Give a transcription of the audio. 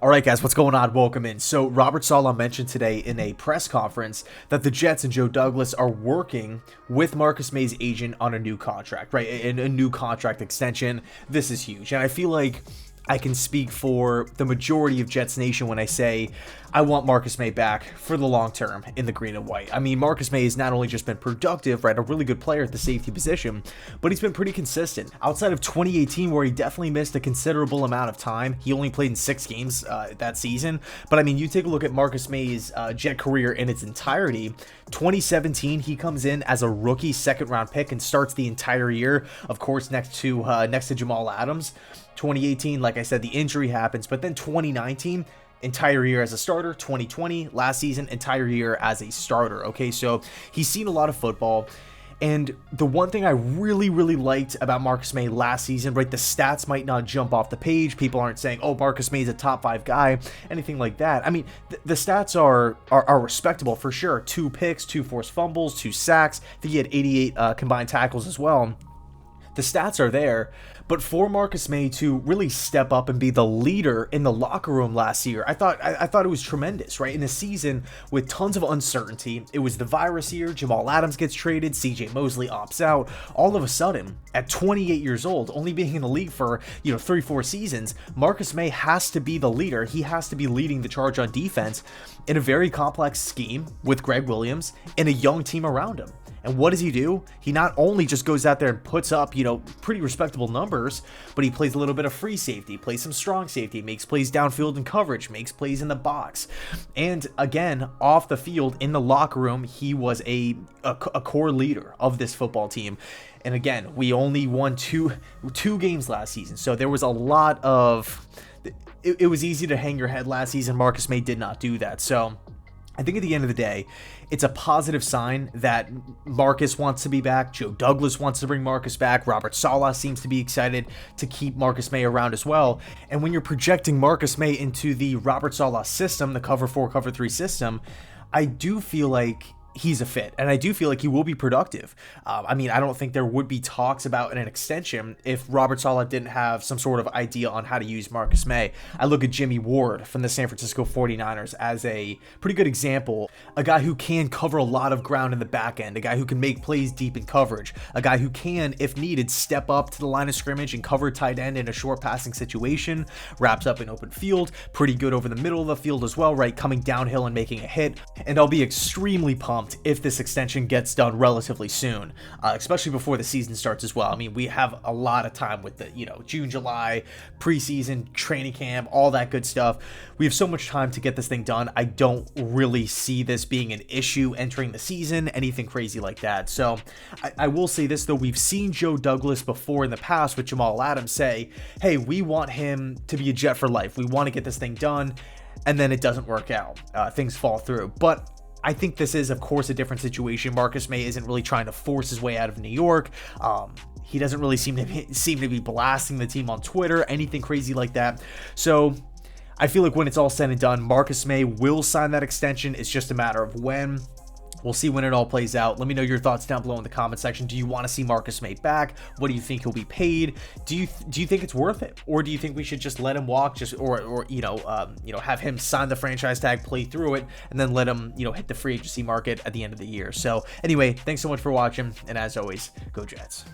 All right, guys, what's going on? Welcome in. So Robert Saleh mentioned today in a press conference that the Jets and Joe Douglas are working with Marcus Maye's agent on a new contract, right? A new contract extension. This is huge. And I feel like I can speak for the majority of Jets Nation when I say I want Marcus Maye back for the long term in the green and white. I mean, Marcus Maye has not only just been productive, right, a really good player at the safety position, but he's been pretty consistent. Outside of 2018, where he definitely missed a considerable amount of time, he only played in 6 games that season. But I mean, you take a look at Marcus Maye's Jet career in its entirety. 2017, he comes in as a rookie second-round pick and starts the entire year, of course, next to Jamal Adams. 2018, like I said, the injury happens, but then 2019, entire year as a starter. 2020, last season, entire year as a starter. Okay, so he's seen a lot of football. And the one thing I really liked about Marcus Maye last season, right, the stats might not jump off the page. People aren't saying, oh, Marcus Maye's a top 5 guy, anything like that. I mean, the stats are respectable for sure. 2 picks, 2 forced fumbles, 2 sacks. I think he had 88 combined tackles as well. The stats are there, but for Marcus Maye to really step up and be the leader in the locker room last year, I thought it was tremendous, right? In a season with tons of uncertainty, it was the virus year, Jamal Adams gets traded, CJ Mosley opts out. All of a sudden, at 28 years old, only being in the league for 3-4 seasons, Marcus Maye has to be the leader. He has to be leading the charge on defense in a very complex scheme with Greg Williams and a young team around him. And what does he do? He not only just goes out there and puts up, pretty respectable numbers, but he plays a little bit of free safety, plays some strong safety, makes plays downfield in coverage, makes plays in the box. And again, off the field, in the locker room, he was a core leader of this football team. And again, we only won two games last season, so there was a lot of... It was easy to hang your head last season. Marcus Maye did not do that. So I think at the end of the day, it's a positive sign that Marcus wants to be back. Joe Douglas wants to bring Marcus back. Robert Saleh seems to be excited to keep Marcus Maye around as well. And when you're projecting Marcus Maye into the Robert Saleh system, the cover 4, cover 3 system, I do feel like he's a fit, and I do feel like he will be productive. I mean, I don't think there would be talks about an extension if Robert Saleh didn't have some sort of idea on how to use Marcus Maye. I look at Jimmy Ward from the San Francisco 49ers as a pretty good example, a guy who can cover a lot of ground in the back end, a guy who can make plays deep in coverage, a guy who can, if needed, step up to the line of scrimmage and cover tight end in a short passing situation, wraps up in open field, pretty good over the middle of the field as well, right, coming downhill and making a hit. And I'll be extremely pumped if this extension gets done relatively soon, especially before the season starts as well. I mean, we have a lot of time with the, June, July, preseason, training camp, all that good stuff. We have so much time to get this thing done. I don't really see this being an issue entering the season, anything crazy like that. So I will say this, though. We've seen Joe Douglas before in the past with Jamal Adams say, hey, we want him to be a Jet for life. We want to get this thing done. And then it doesn't work out. Things fall through. But I think this is, of course, a different situation. Marcus Maye isn't really trying to force his way out of New York. He doesn't really seem to be blasting the team on Twitter, anything crazy like that. So I feel like when it's all said and done, Marcus Maye will sign that extension. It's just a matter of when. We'll see when it all plays out. Let me know your thoughts down below in the comment section. Do you want to see Marcus Maye back? What do you think he'll be paid? Do you think it's worth it, or do you think we should just let him walk, or have him sign the franchise tag, play through it, and then let him hit the free agency market at the end of the year? So anyway, thanks so much for watching, and as always, go Jets.